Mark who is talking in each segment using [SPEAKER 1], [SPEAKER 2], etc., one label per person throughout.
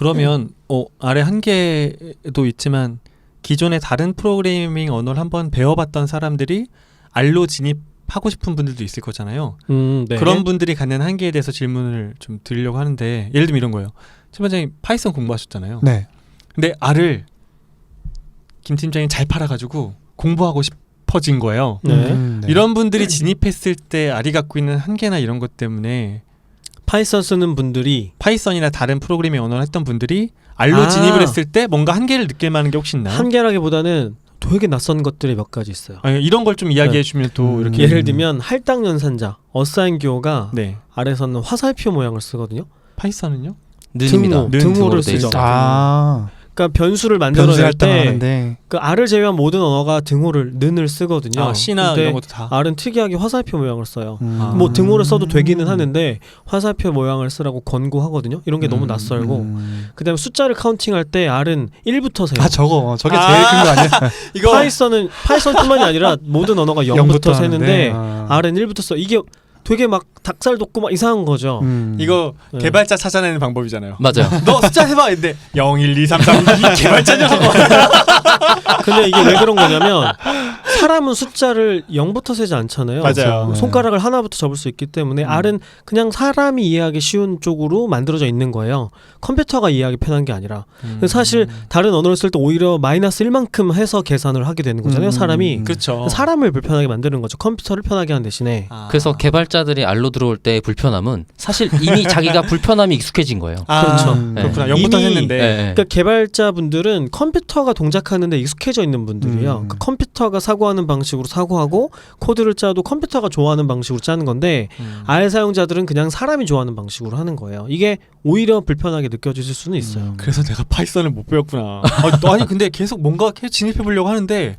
[SPEAKER 1] 그러면 아래 한계도 있지만 기존의 다른 프로그래밍 언어를 한번 배워봤던 사람들이 R로 진입하고 싶은 분들도 있을 거잖아요.
[SPEAKER 2] 네.
[SPEAKER 1] 그런 분들이 갖는 한계에 대해서 질문을 좀 드리려고 하는데 예를 들면 이런 거예요. 최 반장님 파이썬 공부하셨잖아요.
[SPEAKER 3] 네.
[SPEAKER 1] 근데 R을 김 팀장이 잘 팔아가지고 공부하고 싶어진 거예요.
[SPEAKER 2] 네.
[SPEAKER 1] 이런 분들이 진입했을 때 R이 갖고 있는 한계나 이런 것 때문에
[SPEAKER 2] 파이썬 쓰는 분들이
[SPEAKER 1] 파이썬이나 다른 프로그래밍 언어를 했던 분들이 R로 진입을 했을 때 뭔가 한계를 느낄 만한 게 혹시 있나요?
[SPEAKER 2] 한계라기보다는 되게 낯선 것들이 몇 가지 있어요.
[SPEAKER 1] 이런 걸 좀 이야기해 주면 또 이렇게
[SPEAKER 2] 예를 들면 할당연산자, 어사인 기호가
[SPEAKER 1] 네.
[SPEAKER 2] R에서는 화살표 모양을 쓰거든요.
[SPEAKER 1] 파이썬은요?
[SPEAKER 2] 등호를 쓰죠. 그러니까 변수를 만들어낼 때 그 R을 제외한 모든 언어가 등호를 쓰거든요.
[SPEAKER 1] C나 이런 것도 다.
[SPEAKER 2] R은 특이하게 화살표 모양을 써요. 뭐 등호를 써도 되기는 하는데 화살표 모양을 쓰라고 권고하거든요. 이런 게 너무 낯설고 그다음에 숫자를 카운팅할 때 R은 1부터 세요.
[SPEAKER 3] 저게 제일 큰 거 아니야?
[SPEAKER 2] 이거 파이썬뿐만이 아니라 모든 언어가 0부터 세는데 R은 1부터 써. 이게 되게 막 닭살 돋고 막 이상한 거죠.
[SPEAKER 1] 이거 개발자 찾아내는 방법이잖아요.
[SPEAKER 4] 맞아요.
[SPEAKER 1] 너 숫자 해봐. 근데 0, 1, 2, 3, 4 이 개발자 녀석.
[SPEAKER 2] 근데 이게 왜 그런 거냐면 사람은 숫자를 0부터 세지 않잖아요.
[SPEAKER 1] 맞아요.
[SPEAKER 2] 손가락을 하나부터 접을 수 있기 때문에 R은 그냥 사람이 이해하기 쉬운 쪽으로 만들어져 있는 거예요. 컴퓨터가 이해하기 편한 게 아니라. 사실 다른 언어를 쓸 때 오히려 마이너스 1만큼 해서 계산을 하게 되는 거잖아요. 사람이.
[SPEAKER 1] 그렇죠.
[SPEAKER 2] 사람을 불편하게 만드는 거죠. 컴퓨터를 편하게 하는 대신에.
[SPEAKER 4] 그래서 개발자들이 R로 들어올 때 불편함은 사실 이미 자기가 불편함이 익숙해진 거예요.
[SPEAKER 2] 그렇죠.
[SPEAKER 1] 그렇구나. 0부터 했는데.
[SPEAKER 2] 그러니까 개발자분들은 컴퓨터가 동작하는데 익숙해져 있는 분들이에요. 그러니까 컴퓨터가 사고하는 방식으로 사고하고 코드를 짜도 컴퓨터가 좋아하는 방식으로 짜는 건데 R 사용자들은 그냥 사람이 좋아하는 방식으로 하는 거예요. 이게 오히려 불편하게 느껴질 수는 있어요.
[SPEAKER 1] 그래서 내가 파이썬을 못 배웠구나. 아니 근데 계속 뭔가 진입해 보려고 하는데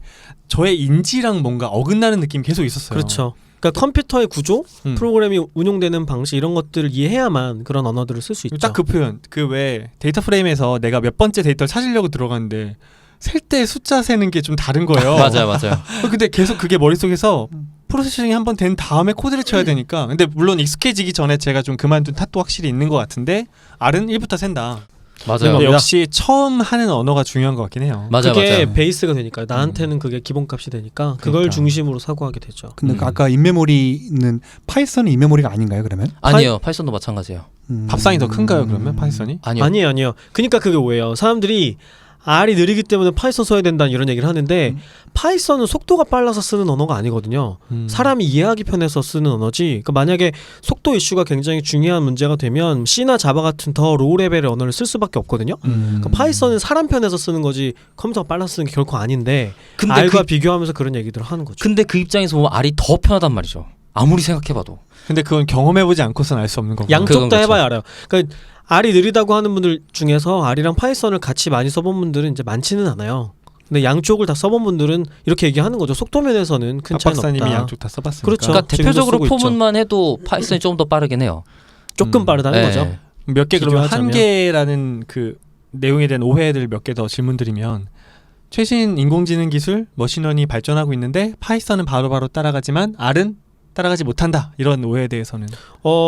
[SPEAKER 1] 저의 인지랑 뭔가 어긋나는 느낌이 계속 있었어요.
[SPEAKER 2] 그렇죠. 그러니까 컴퓨터의 구조, 프로그램이 운용되는 방식 이런 것들을 이해해야만 그런 언어들을 쓸 수 있죠.
[SPEAKER 1] 딱 그 표현. 그 왜 데이터 프레임에서 내가 몇 번째 데이터를 찾으려고 들어갔는데 셀 때 숫자 세는 게 좀 다른 거예요.
[SPEAKER 4] 맞아요.
[SPEAKER 1] 근데 계속 그게 머릿속에서 프로세싱이 한번 된 다음에 코드를 쳐야 되니까. 근데 물론 익숙해지기 전에 제가 좀 그만둔 탓도 확실히 있는 것 같은데 R은 1부터 센다.
[SPEAKER 4] 맞아요.
[SPEAKER 1] 근데 역시 처음 하는 언어가 중요한 것 같긴 해요.
[SPEAKER 2] 그게 베이스가 되니까요. 나한테는 그게 기본값이 되니까 그걸 중심으로 사고하게 되죠.
[SPEAKER 3] 근데 아까 인메모리는 파이썬은 인메모리가 아닌가요, 그러면?
[SPEAKER 4] 아니요. 파이썬도 마찬가지예요.
[SPEAKER 1] 밥상이 더 큰가요, 그러면 파이썬이?
[SPEAKER 2] 아니에요. 그러니까 그게 오해요. 사람들이 R이 느리기 때문에 파이썬 써야 된다 이런 얘기를 하는데 파이썬은 속도가 빨라서 쓰는 언어가 아니거든요. 사람이 이해하기 편해서 쓰는 언어지. 그러니까 만약에 속도 이슈가 굉장히 중요한 문제가 되면 C나 자바 같은 더 로우 레벨의 언어를 쓸 수밖에 없거든요. 그러니까 파이썬은 사람 편해서 쓰는 거지 컴퓨터가 빨라서 쓰는 게 결코 아닌데 근데 R과 비교하면서 그런 얘기들을 하는 거죠.
[SPEAKER 4] 근데 그 입장에서 보면 R이 더 편하단 말이죠. 아무리 생각해봐도.
[SPEAKER 1] 근데 그건 경험해보지 않고서는 알 수 없는 거고.
[SPEAKER 2] 양쪽 다 해봐야 알아요. 그러니까 R이 느리다고 하는 분들 중에서 R이랑 파이썬을 같이 많이 써본 분들은 이제 많지는 않아요. 근데 양쪽을 다 써본 분들은 이렇게 얘기하는 거죠. 속도 면에서는 큰 차이는 없다.
[SPEAKER 1] 박사님이 양쪽 다 써봤으니까.
[SPEAKER 2] 그렇죠.
[SPEAKER 4] 그러니까 대표적으로 포문만 해도 파이썬이 좀 더 빠르긴 해요.
[SPEAKER 2] 조금 빠르다는 거죠.
[SPEAKER 1] 몇 개 그러면
[SPEAKER 2] 비교하자면.
[SPEAKER 1] 한계라는 그 내용에 대한 오해들 몇 개 더 질문드리면 최신 인공지능 기술, 머신러닝이 발전하고 있는데 파이썬은 바로바로 따라가지만 R은 따라가지 못한다. 이런 오해에 대해서는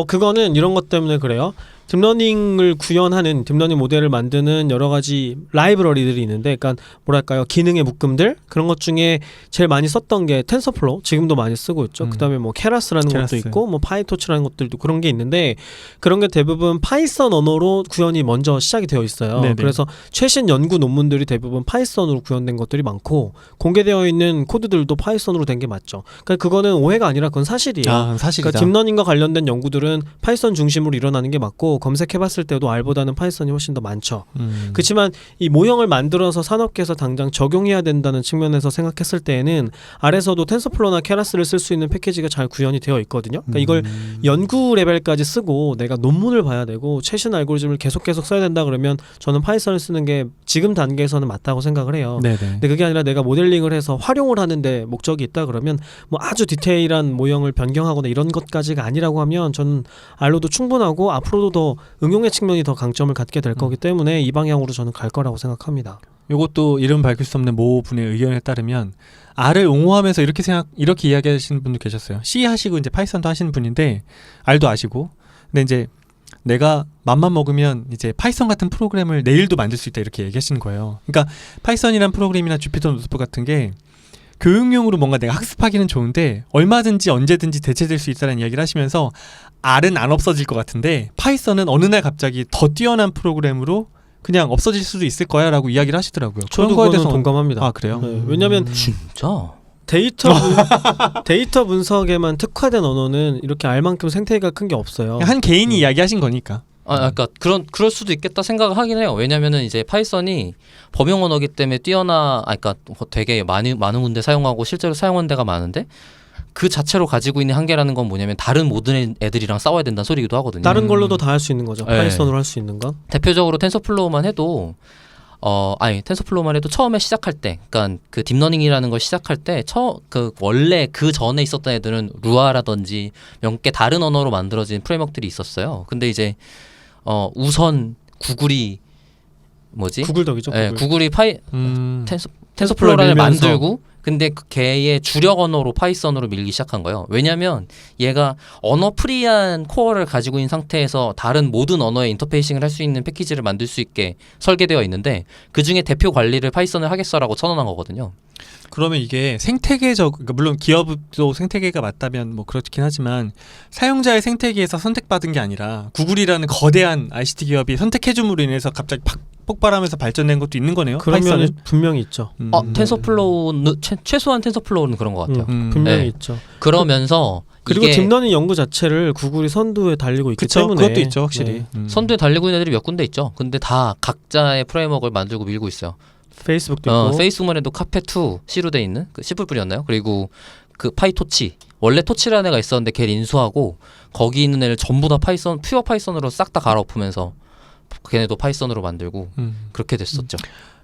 [SPEAKER 2] 그거는 이런 것 때문에 그래요. 딥러닝을 구현하는 딥러닝 모델을 만드는 여러 가지 라이브러리들이 있는데, 그러니까 뭐랄까요, 기능의 묶음들 그런 것 중에 제일 많이 썼던 게 텐서플로우, 지금도 많이 쓰고 있죠. 그다음에 뭐 케라스라는 것도 있고, 뭐 파이토치라는 것들도 그런 게 있는데, 그런 게 대부분 파이썬 언어로 구현이 먼저 시작이 되어 있어요. 네네. 그래서 최신 연구 논문들이 대부분 파이썬으로 구현된 것들이 많고, 공개되어 있는 코드들도 파이썬으로 된 게 맞죠. 그러니까 그거는 오해가 아니라 그건 사실이에요.
[SPEAKER 1] 사실이다.
[SPEAKER 2] 그러니까 딥러닝과 관련된 연구들은 파이썬 중심으로 일어나는 게 맞고, 검색해봤을 때도 R보다는 파이썬이 훨씬 더 많죠. 그렇지만 이 모형을 만들어서 산업계에서 당장 적용해야 된다는 측면에서 생각했을 때에는 R에서도 텐서플로우나 케라스를 쓸 수 있는 패키지가 잘 구현이 되어 있거든요. 그러니까 이걸 연구 레벨까지 쓰고 내가 논문을 봐야 되고 최신 알고리즘을 계속 써야 된다 그러면 저는 파이썬을 쓰는 게 지금 단계에서는 맞다고 생각을 해요. 네네. 근데 그게 아니라 내가 모델링을 해서 활용을 하는데 목적이 있다 그러면 뭐 아주 디테일한 모형을 변경하거나 이런 것까지가 아니라고 하면 저는 R로도 충분하고 앞으로도 더 응용의 측면이 더 강점을 갖게 될 거기 때문에 이 방향으로 저는 갈 거라고 생각합니다.
[SPEAKER 1] 이것도 이름 밝힐 수 없는 모 분의 의견에 따르면 R을 옹호하면서 이렇게 이야기하시는 분도 계셨어요. C 하시고 이제 파이썬도 하시는 분인데 R도 아시고, 근데 이제 내가 맘만 먹으면 이제 파이썬 같은 프로그램을 내일도 만들 수 있다 이렇게 얘기하시는 거예요. 그러니까 파이썬이란 프로그램이나 주피터 노트북 같은 게 교육용으로 뭔가 내가 학습하기는 좋은데 얼마든지 언제든지 대체될 수 있다는 이야기를 하시면서 R은 안 없어질 것 같은데 파이썬은 어느 날 갑자기 더 뛰어난 프로그램으로 그냥 없어질 수도 있을 거야 라고 이야기를 하시더라고요.
[SPEAKER 2] 저도
[SPEAKER 1] 거에
[SPEAKER 2] 그거는 동감합니다.
[SPEAKER 1] 아 그래요?
[SPEAKER 2] 네, 왜냐하면
[SPEAKER 4] 진짜?
[SPEAKER 2] 데이터 분석에만 특화된 언어는 이렇게 알만큼 생태계가 큰 게 없어요.
[SPEAKER 1] 한 개인이 이야기하신 거니까.
[SPEAKER 4] 그러니까 그럴 수도 있겠다 생각을 하긴 해요. 왜냐면은 이제 파이썬이 범용 언어기 때문에 그러니까 되게 많은 군데 사용하고 실제로 사용한 데가 많은데 그 자체로 가지고 있는 한계라는 건 뭐냐면 다른 모든 애들이랑 싸워야 된다는 소리기도 하거든요.
[SPEAKER 2] 다른 걸로도 다 할 수 있는 거죠.
[SPEAKER 4] 네.
[SPEAKER 2] 파이썬으로 할 수 있는 건.
[SPEAKER 4] 대표적으로 텐서플로우만 해도 텐서플로우만 해도 처음에 시작할 때, 그러니까 그 딥러닝이라는 걸 시작할 때, 원래 그 전에 있었던 애들은 루아라든지 몇 개 다른 언어로 만들어진 프레임워크들이 있었어요. 근데 이제 우선 구글이
[SPEAKER 2] 구글 덕이죠.
[SPEAKER 4] 네, 구글이 텐서플로우를
[SPEAKER 2] 텐서플로우를
[SPEAKER 4] 만들고, 근데 그 걔의 주력 언어로 파이썬으로 밀기 시작한 거예요. 왜냐하면 얘가 언어 프리한 코어를 가지고 있는 상태에서 다른 모든 언어에 인터페이싱을 할 수 있는 패키지를 만들 수 있게 설계되어 있는데 그 중에 대표 관리를 파이썬을 하겠어라고 선언한 거거든요.
[SPEAKER 1] 그러면 이게 생태계적, 그러니까 물론 기업도 생태계가 맞다면 뭐 그렇긴 하지만 사용자의 생태계에서 선택받은 게 아니라 구글이라는 거대한 ICT 기업이 선택해줌으로 인해서 갑자기 팍 폭발하면서 발전된 것도 있는 거네요.
[SPEAKER 2] 그러면
[SPEAKER 1] 파이썬은?
[SPEAKER 2] 분명히 있죠.
[SPEAKER 4] 텐서플로우는 최소한 텐서플로우는 그런 것 같아요.
[SPEAKER 2] 분명히
[SPEAKER 4] 네.
[SPEAKER 2] 있죠.
[SPEAKER 4] 그러면서
[SPEAKER 2] 그리고
[SPEAKER 4] 이게
[SPEAKER 2] 딥러닝 연구 자체를 구글이 선두에 달리고 있기
[SPEAKER 1] 그쵸,
[SPEAKER 2] 때문에
[SPEAKER 1] 그것도 있죠 확실히.
[SPEAKER 2] 네.
[SPEAKER 4] 선두에 달리고 있는 애들이 몇 군데 있죠. 근데 다 각자의 프레임워크를 만들고 밀고 있어요.
[SPEAKER 2] 페이스북도 있고
[SPEAKER 4] 페이스북만 해도 카페2 C로 돼 있는 그 C++이었나요? 그리고 그 파이토치, 원래 토치라는 애가 있었는데 걔를 인수하고 거기 있는 애를 전부 다 퓨어 파이썬으로 싹 다 갈아엎으면서 걔네도 파이썬으로 만들고 그렇게 됐었죠.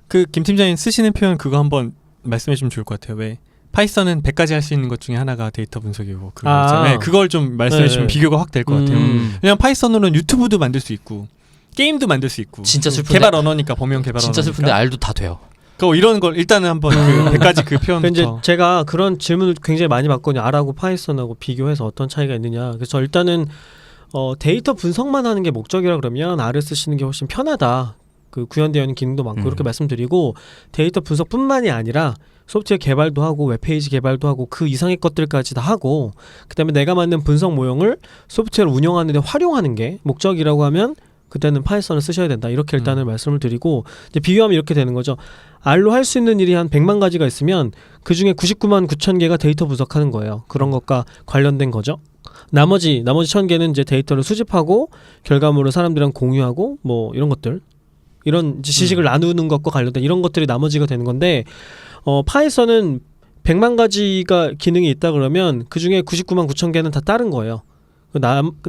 [SPEAKER 1] 그 김 팀장님 쓰시는 표현 그거 한번 말씀해 주면 좋을 것 같아요. 왜 파이썬은 100가지 할 수 있는 것 중에 하나가 데이터 분석이고 네, 그걸 좀 말씀해 주시면 비교가 확 될 것 같아요. 왜냐면 파이썬으로는 유튜브도 만들 수 있고 게임도 만들 수 있고
[SPEAKER 4] 진짜 슬픈데
[SPEAKER 1] 개발 언어니까 범용 개발
[SPEAKER 4] 진짜
[SPEAKER 1] 언어니까.
[SPEAKER 4] 슬픈데 R도 다 돼요.
[SPEAKER 1] 이런 걸 일단은 한번 그 100가지 그 표현부터.
[SPEAKER 2] 이제 제가 그런 질문을 굉장히 많이 받거든요. R하고 파이썬하고 비교해서 어떤 차이가 있느냐. 그래서 일단은 데이터 분석만 하는 게 목적이라 그러면 R을 쓰시는 게 훨씬 편하다. 그 구현되어 있는 기능도 많고 이렇게 말씀드리고 데이터 분석뿐만이 아니라 소프트웨어 개발도 하고 웹페이지 개발도 하고 그 이상의 것들까지 다 하고 그다음에 내가 만든 분석 모형을 소프트웨어를 운영하는 데 활용하는 게 목적이라고 하면 그때는 파이썬을 쓰셔야 된다. 이렇게 일단은 말씀을 드리고 이제 비교하면 이렇게 되는 거죠. R로 할 수 있는 일이 한 100만 가지가 있으면 그중에 99만 9천 개가 데이터 분석하는 거예요. 그런 것과 관련된 거죠. 나머지 1000개는 이제 데이터를 수집하고 결과물을 사람들이랑 공유하고 뭐 이런 것들. 이런 이제 지식을 나누는 것과 관련된 이런 것들이 나머지가 되는 건데 파이썬은 100만 가지가 기능이 있다 그러면 그중에 99만 9천 개는 다 다른 거예요.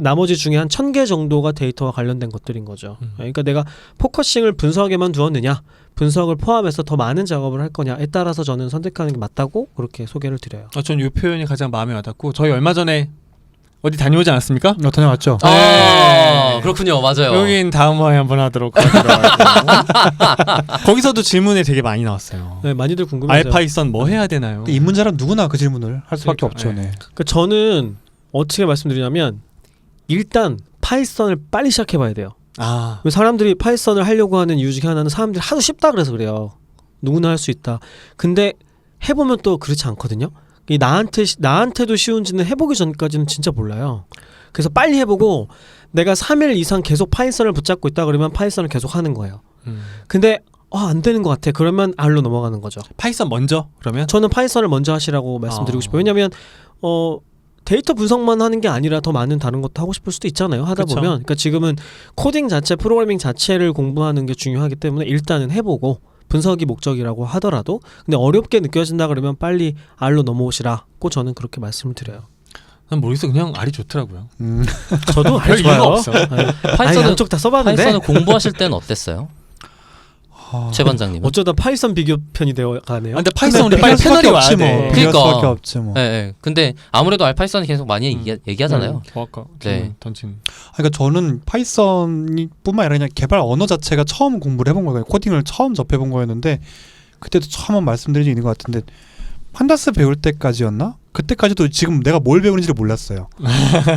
[SPEAKER 2] 나머지 중에 한 1000개 정도가 데이터와 관련된 것들인 거죠. 그러니까 내가 포커싱을 분석에만 두었느냐 분석을 포함해서 더 많은 작업을 할 거냐에 따라서 저는 선택하는 게 맞다고 그렇게 소개를 드려요.
[SPEAKER 1] 전 이 표현이 가장 마음에 와닿고 저희 얼마 전에 어디 다녀오지 않았습니까?
[SPEAKER 3] 다녀왔죠.
[SPEAKER 4] 아 그렇군요. 맞아요.
[SPEAKER 1] 여긴 다음 화에 한번 하도록 하더라고요. 거기서도 질문이 되게 많이 나왔어요.
[SPEAKER 2] 네, 많이들 궁금해요.
[SPEAKER 1] 알파이썬 뭐 해야 되나요?
[SPEAKER 3] 근데 입문자란 누구나 그 질문을 할 수밖에
[SPEAKER 1] 그러니까,
[SPEAKER 3] 없죠. 네.
[SPEAKER 2] 그러니까 저는 어떻게 말씀드리냐면 일단 파이썬을 빨리 시작해봐야 돼요. 왜 사람들이 파이썬을 하려고 하는 이유 중에 하나는 사람들이 하도 쉽다 그래서 그래요. 누구나 할 수 있다. 근데 해보면 또 그렇지 않거든요. 나한테도 쉬운지는 해보기 전까지는 진짜 몰라요. 그래서 빨리 해보고 내가 3일 이상 계속 파이썬을 붙잡고 있다 그러면 파이썬을 계속 하는 거예요. 근데 안 되는 것 같아. 그러면 R로 넘어가는 거죠.
[SPEAKER 1] 파이썬 먼저 그러면?
[SPEAKER 2] 저는 파이썬을 먼저 하시라고 말씀드리고 싶어요. 왜냐하면 데이터 분석만 하는 게 아니라 더 많은 다른 것도 하고 싶을 수도 있잖아요. 하다
[SPEAKER 1] 그쵸.
[SPEAKER 2] 보면. 그러니까 지금은 코딩 자체, 프로그래밍 자체를 공부하는 게 중요하기 때문에 일단은 해보고 분석이 목적이라고 하더라도 근데 어렵게 느껴진다 그러면 빨리 R로 넘어오시라고 저는 그렇게 말씀을 드려요.
[SPEAKER 1] 난 모르겠어. 그냥 R이 좋더라고요.
[SPEAKER 2] 저도
[SPEAKER 1] 별
[SPEAKER 2] R
[SPEAKER 1] 이유가
[SPEAKER 2] 좋아요.
[SPEAKER 1] 없어.
[SPEAKER 4] 파이썬은
[SPEAKER 2] 양쪽 다 써봤는데
[SPEAKER 4] 파이썬을 공부하실 때는 어땠어요? 최 반장님은?
[SPEAKER 2] 어쩌다 파이썬 비교편이 되어 가네요.
[SPEAKER 1] 근데 파이썬 우리 빨리 패널이 와야 돼.
[SPEAKER 4] 그러니까.
[SPEAKER 3] 비교할 수밖에 없지 뭐.
[SPEAKER 4] 네. 근데 아무래도 알파이썬이 계속 많이 얘기하잖아요.
[SPEAKER 1] 아까
[SPEAKER 4] 네.
[SPEAKER 1] 던진.
[SPEAKER 3] 그러니까 저는 파이썬이 뿐만 아니라 그냥 개발 언어 자체가 처음 공부를 해본 거예요. 코딩을 처음 접해본 거였는데 그때도 처음 말씀드린 적이 있는 것 같은데 판다스 배울 때까지였나? 그때까지도 지금 내가 뭘 배우는지를 몰랐어요.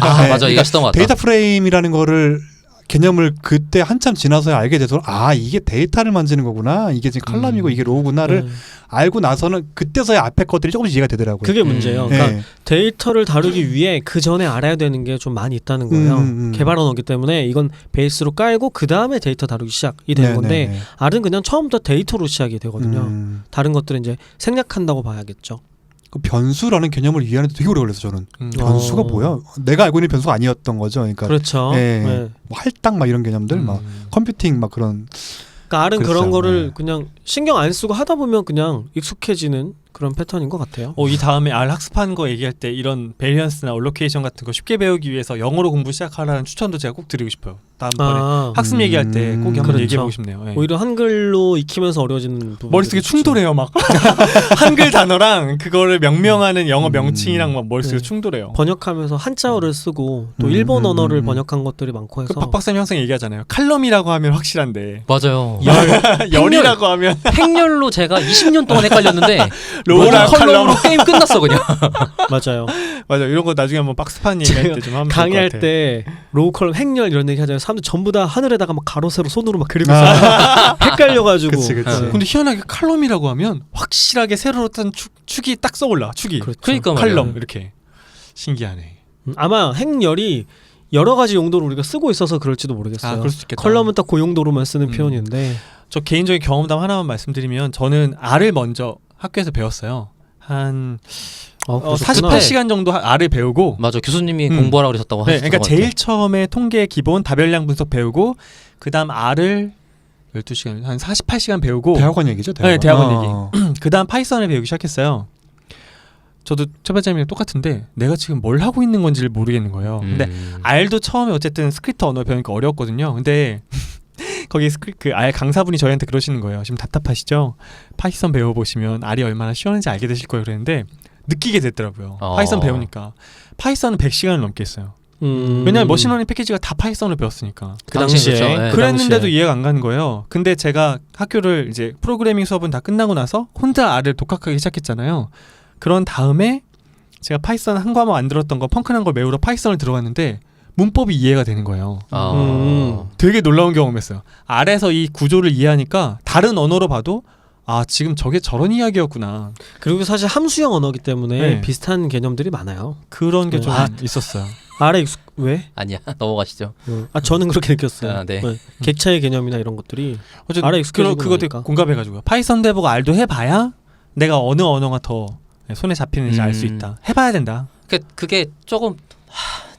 [SPEAKER 4] 맞아. 얘기하시던 것 같다.
[SPEAKER 3] 데이터 프레임이라는 거를 개념을 그때 한참 지나서야 알게 돼서 이게 데이터를 만지는 거구나. 이게 지금 칼럼이고 이게 로우구나를
[SPEAKER 2] 네.
[SPEAKER 3] 알고 나서는 그때서야 앞에 것들이 조금씩 이해가 되더라고요.
[SPEAKER 2] 그게 문제예요.
[SPEAKER 3] 네.
[SPEAKER 2] 그러니까 데이터를 다루기 위해 그 전에 알아야 되는 게 좀 많이 있다는 거예요. 개발 언어기 때문에 이건 베이스로 깔고 그 다음에 데이터 다루기 시작이 되는 건데
[SPEAKER 3] 네네.
[SPEAKER 2] R은 그냥 처음부터 데이터로 시작이 되거든요. 다른 것들은 이제 생략한다고 봐야겠죠.
[SPEAKER 3] 그 변수라는 개념을 이해하는데 되게 오래 걸렸어요. 저는 변수가 뭐야? 내가 알고 있는 변수가 아니었던 거죠. 그러니까
[SPEAKER 2] 그렇죠.
[SPEAKER 3] 예.
[SPEAKER 2] 네.
[SPEAKER 3] 뭐 할당 막 이런 개념들, 막 컴퓨팅 막 그런.
[SPEAKER 2] 그러니까 R은
[SPEAKER 3] 그렇죠.
[SPEAKER 2] 그런 거를
[SPEAKER 3] 네.
[SPEAKER 2] 그냥 신경 안 쓰고 하다 보면 그냥 익숙해지는 그런 패턴인 것 같아요.
[SPEAKER 1] 이 다음에 R 학습하는 거 얘기할 때 이런 베리언스나 얼로케이션 같은 거 쉽게 배우기 위해서 영어로 공부 시작하라는 추천도 제가 꼭 드리고 싶어요. 다음번에 학습 얘기할 때 꼭 한번
[SPEAKER 2] 그렇죠.
[SPEAKER 1] 얘기해보고 싶네요. 예.
[SPEAKER 2] 오히려 한글로 익히면서 어려워지는 부분.
[SPEAKER 1] 머릿속에 충돌해요 막 한글 단어랑 그거를 명명하는 영어 명칭이랑 막 머릿속에
[SPEAKER 2] 네.
[SPEAKER 1] 충돌해요.
[SPEAKER 2] 번역하면서 한자어를 쓰고 또 일본 언어를 번역한 것들이 많고 해서
[SPEAKER 1] 박 박사님 항상 얘기하잖아요. 칼럼이라고 하면 확실한데
[SPEAKER 4] 맞아요.
[SPEAKER 1] 열이라고 하면
[SPEAKER 4] 행렬로 제가 20년 동안 헷갈렸는데
[SPEAKER 1] 로우랑
[SPEAKER 4] 컬럼으로 게임 끝났어 그냥.
[SPEAKER 2] 맞아요.
[SPEAKER 1] 맞아 이런 거 나중에 한번 박스판 얘기할 때 좀 하면
[SPEAKER 2] 강의할
[SPEAKER 1] 좋을 것 같아.
[SPEAKER 2] 때 로우 컬럼 행렬 이런 얘기 하잖아요. 사람들 전부 다 하늘에다가 막 가로 세로 손으로 막 그리고 헷갈려가지고.
[SPEAKER 3] 그치.
[SPEAKER 2] 네.
[SPEAKER 1] 근데 희한하게 칼럼이라고 하면 확실하게 세로로 딴 축이 딱 써올라. 축이
[SPEAKER 2] 그렇죠.
[SPEAKER 4] 그러니까
[SPEAKER 1] 칼럼
[SPEAKER 4] 말이야.
[SPEAKER 1] 이렇게 신기하네.
[SPEAKER 2] 아마 행렬이 여러 가지 용도로 우리가 쓰고 있어서 그럴지도 모르겠어요.
[SPEAKER 1] 그럴 수 있겠다.
[SPEAKER 2] 컬럼은 딱 그 용도로만 쓰는 표현인데
[SPEAKER 1] 저 개인적인 경험담 하나만 말씀드리면 저는 R을 먼저 학교에서 배웠어요. 한 48시간 정도 R을 배우고
[SPEAKER 4] 맞아 교수님이 공부하라고 그러셨다고
[SPEAKER 1] 네,
[SPEAKER 4] 하셨던
[SPEAKER 1] 그러니까
[SPEAKER 4] 것 같아요.
[SPEAKER 1] 제일 처음에 통계 기본 다별량 분석 배우고 그다음 R을 12시간 한 48시간 배우고
[SPEAKER 3] 대학원 얘기죠.
[SPEAKER 1] 네, 대학원
[SPEAKER 3] 얘기.
[SPEAKER 1] 그다음 파이썬을 배우기 시작했어요. 저도 최 반장님이랑 똑같은데 내가 지금 뭘 하고 있는 건지를 모르겠는 거예요. 근데 R도 처음에 어쨌든 스크립트 언어 배우니까 어려웠거든요. 근데 거기 그 R 강사분이 저희한테 그러시는 거예요. 지금 답답하시죠? 파이썬 배워보시면 R이 얼마나 시원한지 알게 되실 거예요. 그랬는데 느끼게 됐더라고요. 파이썬 배우니까. 파이썬은 100시간을 넘게 했어요. 왜냐하면 머신러닝 패키지가 다 파이썬을 배웠으니까.
[SPEAKER 2] 그 당시에
[SPEAKER 4] 그렇죠. 네.
[SPEAKER 2] 그
[SPEAKER 1] 그랬는데도
[SPEAKER 2] 당시에.
[SPEAKER 1] 이해가 안 가는 거예요. 근데 제가 학교를 이제 프로그래밍 수업은 다 끝나고 나서 혼자 R을 독학하기 시작했잖아요. 그런 다음에 제가 파이썬 한 과목 안 들었던 거 펑크난 걸 외우러 파이썬을 들어갔는데 문법이 이해가 되는 거예요. 되게 놀라운 경험했어요. R에서 이 구조를 이해하니까 다른 언어로 봐도 지금 저게 저런 이야기였구나.
[SPEAKER 2] 그리고 사실 함수형 언어기 때문에
[SPEAKER 1] 네.
[SPEAKER 2] 비슷한 개념들이 많아요.
[SPEAKER 1] 그런 게 좀
[SPEAKER 2] 아.
[SPEAKER 1] 있었어요.
[SPEAKER 2] R에 왜?
[SPEAKER 4] 아니야 넘어가시죠.
[SPEAKER 2] 저는 그렇게 느꼈어요.
[SPEAKER 4] 네.
[SPEAKER 2] 객차의 개념이나 이런 것들이
[SPEAKER 1] 어쨌든
[SPEAKER 2] R에 익숙해지고
[SPEAKER 1] 그거 되게
[SPEAKER 2] 나니까.
[SPEAKER 1] 공감해가지고 파이썬 대보고 R도 해봐야 내가 어느 언어가 더 손에 잡히는지 알 수 있다. 해봐야 된다.
[SPEAKER 4] 그게 조금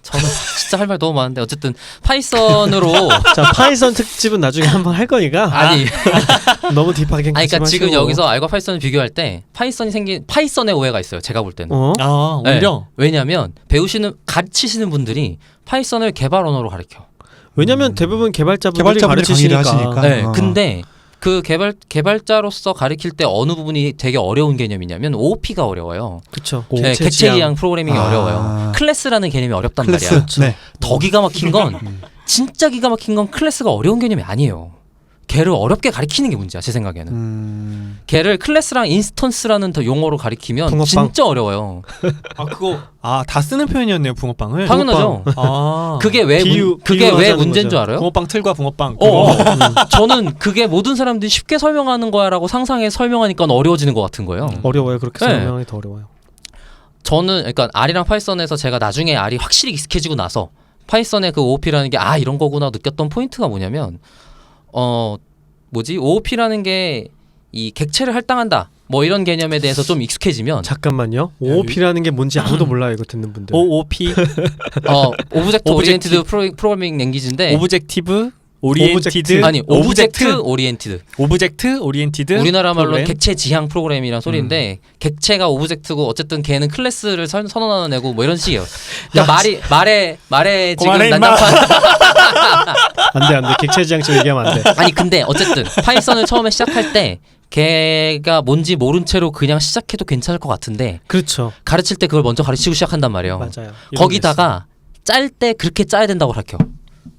[SPEAKER 4] 저는 진짜 할 말 너무 많은데 어쨌든 파이썬으로
[SPEAKER 2] 자 파이썬 특집은 나중에 한번 할 거니까
[SPEAKER 4] 아니
[SPEAKER 2] 너무 딥하게
[SPEAKER 4] 그러니까
[SPEAKER 2] 가지
[SPEAKER 4] 지금
[SPEAKER 2] 마시고.
[SPEAKER 4] 여기서 R과 파이썬을 비교할 때 파이썬의 오해가 있어요. 제가 볼 때는.
[SPEAKER 1] 오히려
[SPEAKER 4] 왜냐하면 가르치시는 분들이 파이썬을 개발 언어로 가르쳐.
[SPEAKER 2] 왜냐면 대부분 개발자분들이
[SPEAKER 3] 개발자분들이 강의를
[SPEAKER 2] 가르치시니까.
[SPEAKER 3] 하시니까.
[SPEAKER 4] 네. 근데 그 개발자로서 가르칠 때 어느 부분이 되게 어려운 개념이냐면 OOP가 어려워요.
[SPEAKER 2] 그렇죠.
[SPEAKER 4] 네, 객체 지향 프로그래밍이 어려워요. 클래스라는 개념이 어렵단
[SPEAKER 3] 클래스.
[SPEAKER 4] 말이야.
[SPEAKER 3] 네.
[SPEAKER 4] 더 기가 막힌 건 진짜 기가 막힌 건 클래스가 어려운 개념이 아니에요. 걔를 어렵게 가리키는 게 문제야 제 생각에는. 걔를 클래스랑 인스턴스라는 더 용어로 가리키면
[SPEAKER 2] 붕어빵.
[SPEAKER 4] 진짜 어려워요.
[SPEAKER 1] 그거 다 쓰는 표현이었네요. 붕어빵을.
[SPEAKER 4] 당연하죠.
[SPEAKER 1] 그게 왜
[SPEAKER 4] 그게 왜
[SPEAKER 2] 비유하자는
[SPEAKER 4] 문제인
[SPEAKER 2] 거죠.
[SPEAKER 4] 줄 알아요?
[SPEAKER 1] 붕어빵 틀과 붕어빵.
[SPEAKER 4] 저는 그게 모든 사람들이 쉽게 설명하는 거야라고 상상해 설명하니까 어려워지는 것 같은 거예요.
[SPEAKER 2] 어려워요. 그렇게
[SPEAKER 4] 네.
[SPEAKER 2] 설명하기 더 어려워요.
[SPEAKER 4] 저는 그러니까 R이랑 파이썬에서 제가 나중에 R이 확실히 익숙해지고 나서 파이썬의 그 OOP라는 게 이런 거구나 느꼈던 포인트가 뭐냐면 OOP라는 게 이 객체를 할당한다 뭐 이런 개념에 대해서 좀 익숙해지면
[SPEAKER 2] 잠깐만요. OOP라는 게 뭔지 아무도 몰라요. 이거 듣는 분들.
[SPEAKER 1] OOP
[SPEAKER 4] 오브젝트 오리엔티드 프로그래밍 랭귀지인데
[SPEAKER 1] 오브젝티브 오리엔티드
[SPEAKER 4] 아니 오브젝트 오리엔티드
[SPEAKER 1] 프로그램?
[SPEAKER 4] 우리나라 말로 객체 지향 프로그램이란 소리인데 객체가 오브젝트고 어쨌든 걔는 클래스를 선언하는 애고 뭐 이런 식이에요. 그러니까 말에 지금
[SPEAKER 1] 그만해, 임마.
[SPEAKER 4] 난장판
[SPEAKER 2] 안돼 객체 지향점 얘기하면 안 돼.
[SPEAKER 4] 아니 근데 어쨌든 파이썬을 처음에 시작할 때 걔가 뭔지 모른 채로 그냥 시작해도 괜찮을 것 같은데
[SPEAKER 2] 그렇죠.
[SPEAKER 4] 가르칠 때 그걸 먼저 가르치고 시작한단 말이에요.
[SPEAKER 2] 맞아요.
[SPEAKER 4] 거기다가 짤 때 그렇게 짜야 된다고 가르쳐.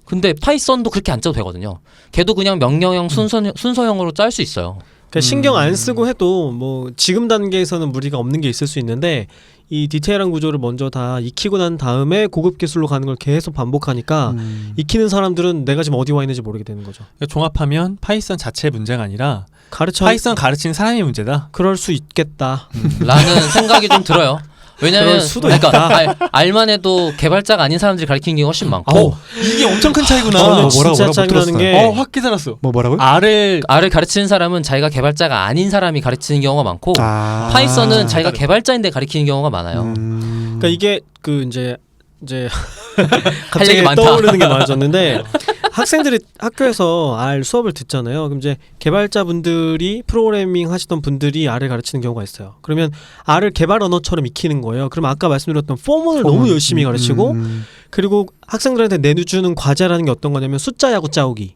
[SPEAKER 4] 근데 파이썬도 그렇게 안 짜도 되거든요. 걔도 그냥 명령형 순서형으로 짤 수 있어요.
[SPEAKER 2] 그러니까 신경 안 쓰고 해도 뭐 지금 단계에서는 무리가 없는 게 있을 수 있는데 이 디테일한 구조를 먼저 다 익히고 난 다음에 고급 기술로 가는 걸 계속 반복하니까 익히는 사람들은 내가 지금 어디 와 있는지 모르게 되는 거죠.
[SPEAKER 1] 그러니까 종합하면 파이썬 자체의 문제가 아니라
[SPEAKER 2] 가르쳐
[SPEAKER 1] 파이썬 가르치는 사람이 문제다.
[SPEAKER 2] 그럴 수 있겠다.
[SPEAKER 4] 라는 생각이 좀 들어요. 왜냐면
[SPEAKER 2] 그럴 수도
[SPEAKER 4] 그러니까 알만 해도 개발자가 아닌 사람들이 가르치는 게 훨씬 많고
[SPEAKER 1] 아우, 이게 엄청 큰 차이구나.
[SPEAKER 2] 저는
[SPEAKER 3] 뭐라고
[SPEAKER 2] 진짜
[SPEAKER 3] 못
[SPEAKER 2] 짜증나는
[SPEAKER 3] 들었어요.
[SPEAKER 2] 게
[SPEAKER 1] 확 깨달았어.
[SPEAKER 3] 뭐라고요?
[SPEAKER 1] R을
[SPEAKER 4] R을 가르치는 사람은 자기가 개발자가 아닌 사람이 가르치는 경우가 많고 파이썬은 자기가 개발자인데 가르치는 경우가 많아요.
[SPEAKER 2] 그러니까 이게 그 이제
[SPEAKER 4] 얘기
[SPEAKER 2] 갑자기
[SPEAKER 4] 많다.
[SPEAKER 2] 떠오르는 게 많아졌는데 학생들이 학교에서 R 수업을 듣잖아요. 그럼 이제 개발자분들이 프로그래밍 하시던 분들이 R을 가르치는 경우가 있어요. 그러면 R을 개발 언어처럼 익히는 거예요. 그러면 아까 말씀드렸던 포문을 너무 열심히 가르치고 그리고 학생들한테 내주는 과제라는 게 어떤 거냐면 숫자 야구 짜오기.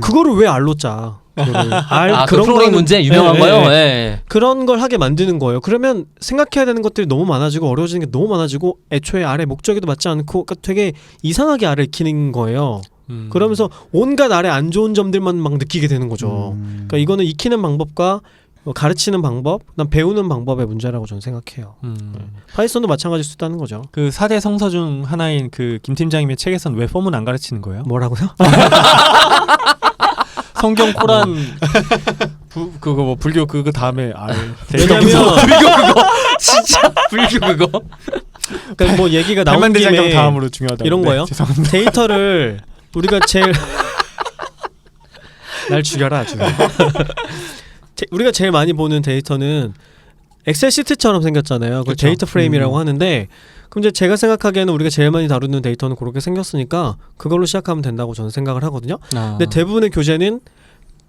[SPEAKER 2] 그거를 왜 R로 짜?
[SPEAKER 4] 그 프로그래밍 문제 유명한 거요. 예.
[SPEAKER 2] 그런 걸 하게 만드는 거예요. 그러면 생각해야 되는 것들이 너무 많아지고 어려워지는 게 너무 많아지고 애초에 R의 목적에도 맞지 않고 그러니까 되게 이상하게 R을 익히는 거예요. 그러면서 온갖 R의 안 좋은 점들만 막 느끼게 되는 거죠. 그러니까 이거는 익히는 방법과 가르치는 방법, 그다음 배우는 방법의 문제라고 저는 생각해요. 파이썬도 마찬가지일 수 있다는 거죠.
[SPEAKER 1] 그 4대 성서 중 하나인 그 김 팀장님의 책에서는 왜 폼은 안 가르치는 거예요?
[SPEAKER 2] 뭐라고요?
[SPEAKER 1] 성경 코란 그거 뭐 불교 그거 다음에
[SPEAKER 2] 왜냐면
[SPEAKER 4] 진짜 불교 그거.
[SPEAKER 2] 그러니까 뭐 얘기가 나온
[SPEAKER 1] 대만대장경
[SPEAKER 2] 김에
[SPEAKER 1] 다음으로 중요하다.
[SPEAKER 2] 이런 거예요.
[SPEAKER 1] 죄송합니다.
[SPEAKER 2] 데이터를 우리가 제일 날 죽여라 아주. 우리가 제일 많이 보는 데이터는 엑셀 시트처럼 생겼잖아요. 그걸
[SPEAKER 1] 그쵸.
[SPEAKER 2] 데이터 프레임이라고 하는데 그럼 이제 제가 생각하기에는 우리가 제일 많이 다루는 데이터는 그렇게 생겼으니까 그걸로 시작하면 된다고 저는 생각을 하거든요. 근데 대부분의 교재는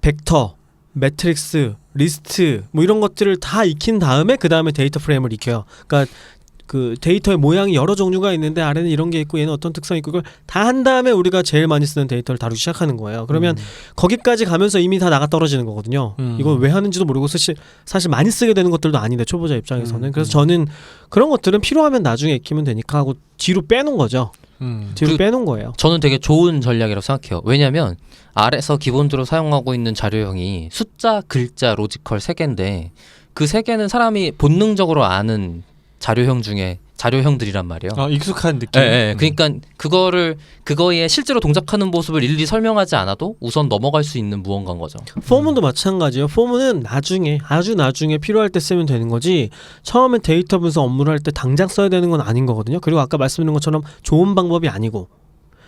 [SPEAKER 2] 벡터, 매트릭스, 리스트 뭐 이런 것들을 다 익힌 다음에 그 다음에 데이터 프레임을 익혀요. 그러니까 그 데이터의 모양이 여러 종류가 있는데 아래는 이런 게 있고 얘는 어떤 특성이 있고 이걸 다 한 다음에 우리가 제일 많이 쓰는 데이터를 다루기 시작하는 거예요. 그러면 거기까지 가면서 이미 다 나가 떨어지는 거거든요. 이걸 왜 하는지도 모르고 사실 많이 쓰게 되는 것들도 아닌데 초보자 입장에서는. 그래서 저는 그런 것들은 필요하면 나중에 익히면 되니까 하고 뒤로 빼놓은 거죠. 뒤로 빼놓은 거예요.
[SPEAKER 4] 저는 되게 좋은 전략이라고 생각해요. 왜냐면 R에서 기본적으로 사용하고 있는 자료형이 숫자, 글자, 로지컬 3개인데 그 3개는 사람이 본능적으로 아는 자료형들이란 말이에요.
[SPEAKER 1] 익숙한 느낌.
[SPEAKER 4] 예. 그러니까 그거에 실제로 동작하는 모습을 일일이 설명하지 않아도 우선 넘어갈 수 있는 무언가인 거죠.
[SPEAKER 2] 포문도 마찬가지예요. 포문은 나중에 아주 나중에 필요할 때 쓰면 되는 거지 처음에 데이터 분석 업무를 할 때 당장 써야 되는 건 아닌 거거든요. 그리고 아까 말씀드린 것처럼 좋은 방법이 아니고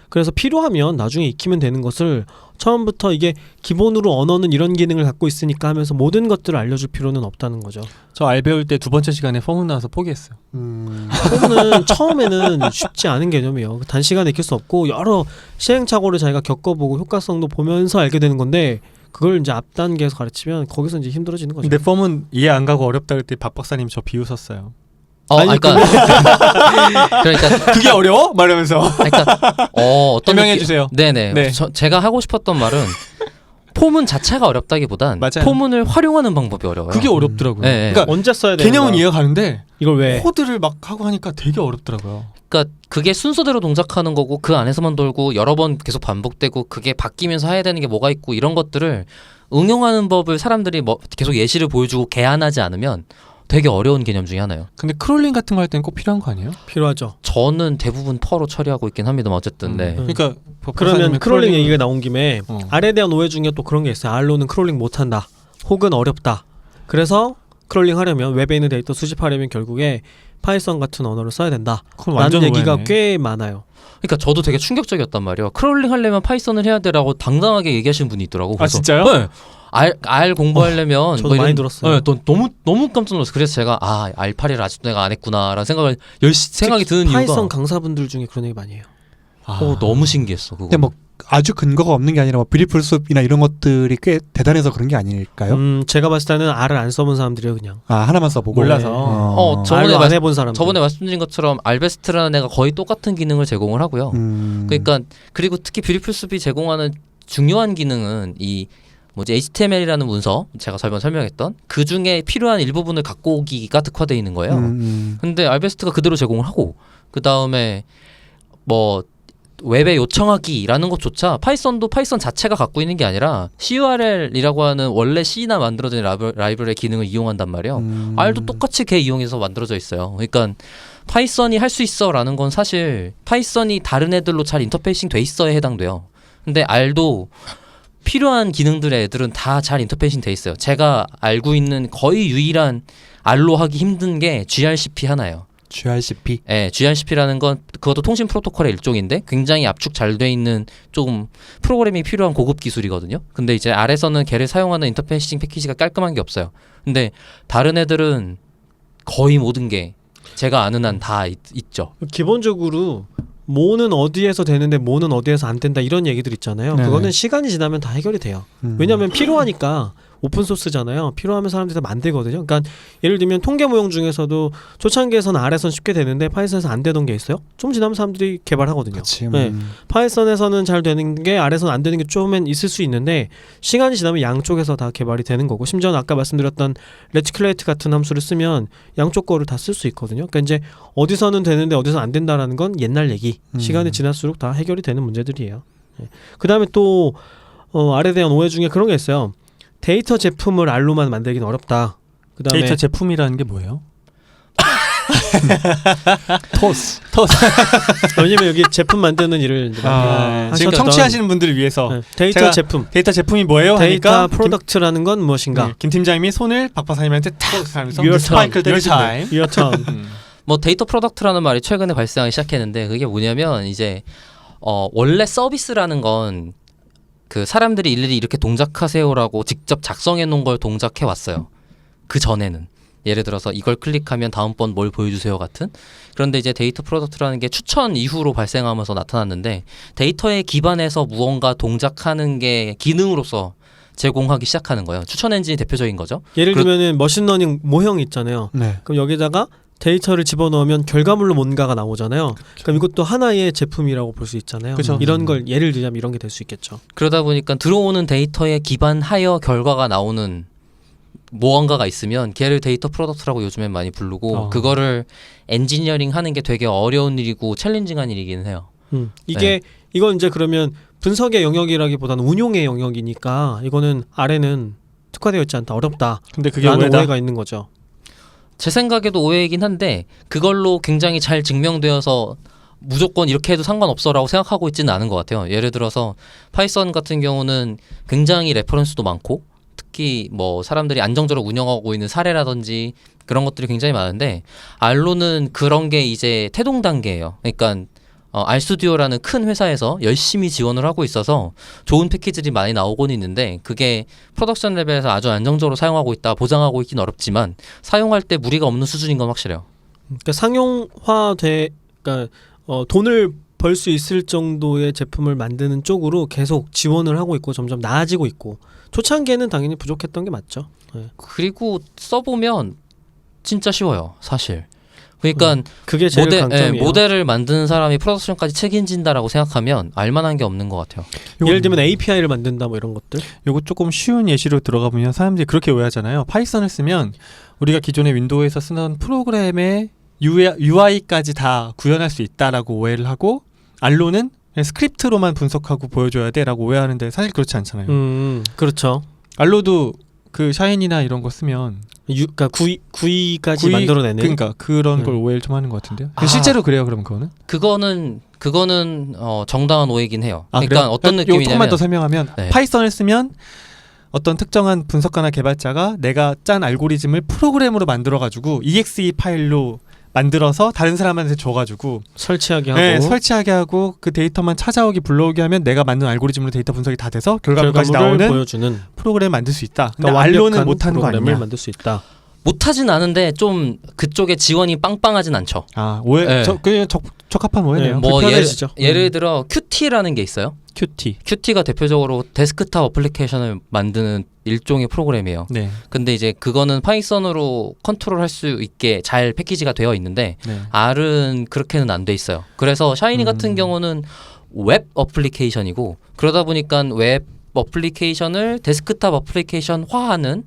[SPEAKER 2] 그래서 필요하면 나중에 익히면 되는 것을 처음부터 이게 기본으로 언어는 이런 기능을 갖고 있으니까 하면서 모든 것들을 알려줄 필요는 없다는 거죠.
[SPEAKER 1] 저 알 배울 때 2번째 시간에 포문 나와서 포기했어요.
[SPEAKER 2] 포문은 처음에는 쉽지 않은 개념이에요. 단시간에 익힐 수 없고 여러 시행착오를 자기가 겪어보고 효과성도 보면서 알게 되는 건데 그걸 이제 앞 단계에서 가르치면 거기서 이제 힘들어지는 거죠.
[SPEAKER 1] 근데 폼은 이해 안 가고 어렵다 그때 박 박사님 저 비웃었어요.
[SPEAKER 4] 그러니까
[SPEAKER 1] 그게 어려워? 말하면서.
[SPEAKER 4] 어떤
[SPEAKER 1] 설명해 주세요.
[SPEAKER 4] 네네.
[SPEAKER 1] 네.
[SPEAKER 4] 제가 하고 싶었던 말은 포문 자체가 어렵다기보단
[SPEAKER 1] 맞아요.
[SPEAKER 4] 포문을 활용하는 방법이 어려워요.
[SPEAKER 1] 그게 어렵더라고요.
[SPEAKER 4] 네.
[SPEAKER 1] 그러니까
[SPEAKER 2] 언제 써야 되는
[SPEAKER 1] 개념은 이해가 가는데
[SPEAKER 2] 이걸 왜?
[SPEAKER 1] 코드를 막 하고 하니까 되게 어렵더라고요.
[SPEAKER 4] 그러니까 그게 순서대로 동작하는 거고 그 안에서만 돌고 여러 번 계속 반복되고 그게 바뀌면서 해야 되는 게 뭐가 있고 이런 것들을 응용하는 법을 사람들이 계속 예시를 보여주고 개안하지 않으면 되게 어려운 개념 중에 하나예요.
[SPEAKER 1] 근데 크롤링 같은 거 할 때는 꼭 필요한 거 아니에요?
[SPEAKER 2] 필요하죠.
[SPEAKER 4] 저는 대부분 퍼로 처리하고 있긴 합니다만 어쨌든 네.
[SPEAKER 1] 그러니까
[SPEAKER 2] 그러면 크롤링 얘기가 나온 김에 R에 대한 오해 중에 또 그런 게 있어요. R로는 크롤링 못한다. 혹은 어렵다. 그래서 크롤링 하려면 웹에 있는 데이터 수집하려면 결국에 파이썬 같은 언어를 써야 된다. 라는 얘기가
[SPEAKER 1] 오해네.
[SPEAKER 2] 꽤 많아요.
[SPEAKER 4] 그러니까 저도 되게 충격적이었단 말이에요. 크롤링 하려면 파이썬을 해야 되라고 당당하게 얘기하시는 분이 있더라고.
[SPEAKER 1] 아
[SPEAKER 4] 그래서
[SPEAKER 1] 진짜요?
[SPEAKER 4] 네. R 공부하려면
[SPEAKER 2] 저도 많이 들었어요.
[SPEAKER 4] 네, 너무 깜짝 놀랐어요. 그래서 제가 R8을 아직도 내가 안 했구나라는 생각이 드는
[SPEAKER 2] 파이썬
[SPEAKER 4] 이유가
[SPEAKER 2] 강사분들 중에 그런 얘기 많이 해요.
[SPEAKER 4] 너무 신기했어. 그거.
[SPEAKER 3] 근데 뭐 아주 근거가 없는 게 아니라 뭐 뷰티풀 숲이나 이런 것들이 꽤 대단해서 그런 게 아닐까요?
[SPEAKER 2] 제가 봤을 때는 R을 안 써본 사람들이에요, 그냥.
[SPEAKER 3] 하나만 써보고
[SPEAKER 1] 몰라서.
[SPEAKER 4] 저번에
[SPEAKER 2] 안 해본 사람들.
[SPEAKER 4] 저번에 말씀드린 것처럼 알베스트라는 애가 거의 똑같은 기능을 제공을 하고요. 그러니까 그리고 특히 뷰티풀숲이 제공하는 중요한 기능은 이 HTML이라는 문서 제가 설명했던 그 중에 필요한 일부분을 갖고 오기가 특화되어 있는 거예요. 근데 알베스트가 그대로 제공을 하고 그 다음에 웹에 요청하기라는 것조차 파이썬도 파이썬 자체가 갖고 있는 게 아니라 CURL이라고 하는 원래 C나 만들어진 라이브러리 기능을 이용한단 말이에요. R도 똑같이 걔 이용해서 만들어져 있어요. 그러니까 파이썬이 할 수 있어라는 건 사실 파이썬이 다른 애들로 잘 인터페이싱 돼 있어야 해당돼요. 근데 R도 필요한 기능들의 애들은 다 잘 인터페이싱 돼 있어요. 제가 알고 있는 거의 유일한 R로 하기 힘든 게 gRCP 하나예요.
[SPEAKER 3] gRCP.
[SPEAKER 4] 네, gRCP라는 건 그것도 통신 프로토콜의 일종인데 굉장히 압축 잘 돼 있는 좀 프로그램이 필요한 고급 기술이거든요. 근데 이제 R에서는 걔를 사용하는 인터페이싱 패키지가 깔끔한 게 없어요. 근데 다른 애들은 거의 모든 게 제가 아는 한 다 있죠.
[SPEAKER 2] 기본적으로 뭐는 어디에서 되는데 뭐는 어디에서 안 된다 이런 얘기들 있잖아요.
[SPEAKER 3] 네네.
[SPEAKER 2] 그거는 시간이 지나면 다 해결이 돼요. 왜냐하면 필요하니까. 오픈소스잖아요. 필요하면 사람들이 다 만들거든요. 그러니까 예를 들면 통계 모형 중에서도 초창기에서는 R에서는 쉽게 되는데 파이썬에서 안 되던 게 있어요. 좀 지나면 사람들이 개발하거든요.
[SPEAKER 3] 그치,
[SPEAKER 2] 네. 파이썬에서는 잘 되는 게 R에서는 안 되는 게 좀은 있을 수 있는데 시간이 지나면 양쪽에서 다 개발이 되는 거고 심지어는 아까 말씀드렸던 레티큘레이트 같은 함수를 쓰면 양쪽 거를 다 쓸 수 있거든요. 그러니까 이제 어디서는 되는데 어디서는 안 된다라는 건 옛날 얘기. 시간이 지날수록 다 해결이 되는 문제들이에요. 네. 그 다음에 또 R에 대한 오해 중에 그런 게 있어요. 데이터 제품을 R로만 만들기는 어렵다. 그다음에
[SPEAKER 1] 데이터 제품이라는 게 뭐예요?
[SPEAKER 3] 토스.
[SPEAKER 2] 왜냐면 여기 제품 만드는 일을 이제
[SPEAKER 1] 지금
[SPEAKER 2] 하셨던
[SPEAKER 1] 청취하시는 분들을 위해서
[SPEAKER 2] 네, 데이터
[SPEAKER 1] 제가
[SPEAKER 2] 제품,
[SPEAKER 1] 데이터 제품이 뭐예요?
[SPEAKER 2] 데이터
[SPEAKER 1] 하니까
[SPEAKER 2] 프로덕트라는 건 무엇인가?
[SPEAKER 1] 김 팀장님이 손을 박 박사님한테 탁 하면서
[SPEAKER 2] Your
[SPEAKER 1] 스파이크를
[SPEAKER 2] turn.
[SPEAKER 1] 때리시네.
[SPEAKER 2] Your turn.
[SPEAKER 4] 뭐 데이터 프로덕트라는 말이 최근에 발생하기 시작했는데 그게 뭐냐면 이제 원래 서비스라는 건 그 사람들이 일일이 이렇게 동작하세요라고 직접 작성해 놓은 걸 동작해 왔어요. 그 전에는 예를 들어서 이걸 클릭하면 다음번 뭘 보여주세요 같은. 그런데 이제 데이터 프로덕트라는 게 추천 이후로 발생하면서 나타났는데 데이터에 기반해서 무언가 동작하는 게 기능으로서 제공하기 시작하는 거예요. 추천 엔진이 대표적인 거죠.
[SPEAKER 2] 예를 들면은 머신러닝 모형 있잖아요.
[SPEAKER 3] 네.
[SPEAKER 2] 그럼 여기다가 데이터를 집어넣으면 결과물로 뭔가가 나오잖아요. 그럼 이것도 하나의 제품이라고 볼 수 있잖아요.
[SPEAKER 1] 그쵸.
[SPEAKER 2] 이런 걸 예를 들자면 이런 게 될 수 있겠죠.
[SPEAKER 4] 그러다 보니까 들어오는 데이터에 기반하여 결과가 나오는 무언가가 있으면 걔를 데이터 프로덕트라고 요즘엔 많이 부르고 그거를 엔지니어링 하는 게 되게 어려운 일이고 챌린징한 일이긴 해요.
[SPEAKER 2] 이게 이건 이제 그러면 분석의 영역이라기보다는 운용의 영역이니까 이거는 R에는 특화되어 있지 않다, 어렵다.
[SPEAKER 1] 근데 그게
[SPEAKER 2] 라는
[SPEAKER 1] 오해다.
[SPEAKER 2] 오해가 있는 거죠.
[SPEAKER 4] 제 생각에도 오해이긴 한데 그걸로 굉장히 잘 증명되어서 무조건 이렇게 해도 상관없어라고 생각하고 있지는 않은 것 같아요. 예를 들어서 파이썬 같은 경우는 굉장히 레퍼런스도 많고 특히 뭐 사람들이 안정적으로 운영하고 있는 사례라든지 그런 것들이 굉장히 많은데 R로는 그런 게 이제 태동 단계예요. 그러니까 R스튜디오라는 큰 회사에서 열심히 지원을 하고 있어서 좋은 패키지들이 많이 나오곤 있는데 그게 프로덕션 레벨에서 아주 안정적으로 사용하고 있다 보장하고 있긴 어렵지만 사용할 때 무리가 없는 수준인 건 확실해요.
[SPEAKER 2] 그러니까 그러니까 돈을 벌 수 있을 정도의 제품을 만드는 쪽으로 계속 지원을 하고 있고 점점 나아지고 있고 초창기에는 당연히 부족했던 게 맞죠. 네.
[SPEAKER 4] 그리고 써보면 진짜 쉬워요, 사실. 그러니까
[SPEAKER 2] 그게 제일 강점이에요.
[SPEAKER 4] 모델을 만드는 사람이 프로덕션까지 책임진다라고 생각하면 알만한 게 없는 것 같아요.
[SPEAKER 2] 예를 들면 API를 만든다 뭐 이런 것들.
[SPEAKER 1] 요거 조금 쉬운 예시로 들어가 보면 사람들이 그렇게 오해하잖아요. 파이썬을 쓰면 우리가 기존의 윈도우에서 쓰던 프로그램의 UI까지 다 구현할 수 있다라고 오해를 하고 R로는 그냥 스크립트로만 분석하고 보여줘야 돼라고 오해하는데 사실 그렇지 않잖아요.
[SPEAKER 2] 그렇죠.
[SPEAKER 1] R로도 그 샤인이나 이런 거 쓰면
[SPEAKER 2] 그러니까 GUI까지 만들어내는.
[SPEAKER 1] 그러니까 그런 걸 오해를 좀 하는 것 같은데요. 실제로 그래요, 그럼 그거는?
[SPEAKER 4] 그거는 정당한 오해긴 해요. 그러니까
[SPEAKER 1] 그래요?
[SPEAKER 4] 어떤 느낌이냐면
[SPEAKER 1] 조금만 더 설명하면
[SPEAKER 4] 네.
[SPEAKER 1] 파이썬을 쓰면 어떤 특정한 분석가나 개발자가 내가 짠 알고리즘을 프로그램으로 만들어가지고 exe 파일로 만들어서 다른 사람한테 줘가지고
[SPEAKER 2] 설치하게 하고
[SPEAKER 1] 설치하게 하고 그 데이터만 찾아오기 불러오게 하면 내가 만든 알고리즘으로 데이터 분석이 다 돼서 결과물까지 나오는
[SPEAKER 2] 보여주는
[SPEAKER 1] 프로그램 만들 수 있다. 근데
[SPEAKER 2] 그러니까
[SPEAKER 1] R로는
[SPEAKER 2] 완벽한
[SPEAKER 1] 못하는 거
[SPEAKER 2] 프로그램을
[SPEAKER 1] 아니냐?
[SPEAKER 2] 만들 수 있다.
[SPEAKER 4] 못하진 않은데 좀 그쪽에 지원이 빵빵하진 않죠.
[SPEAKER 1] 오해.
[SPEAKER 4] 네.
[SPEAKER 1] 그냥 적합한 오해네요.
[SPEAKER 2] 네,
[SPEAKER 4] 뭐
[SPEAKER 2] 불편해지죠.
[SPEAKER 4] 예를 들어 Qt라는 게 있어요. Qt가 대표적으로 데스크탑 어플리케이션을 만드는 일종의 프로그램이에요.
[SPEAKER 1] 네.
[SPEAKER 4] 근데 이제 그거는 파이썬으로 컨트롤할 수 있게 잘 패키지가 되어 있는데
[SPEAKER 1] 네.
[SPEAKER 4] R은 그렇게는 안 돼 있어요. 그래서 샤이니 같은 경우는 웹 어플리케이션이고 그러다 보니까 웹 어플리케이션을 데스크탑 어플리케이션화하는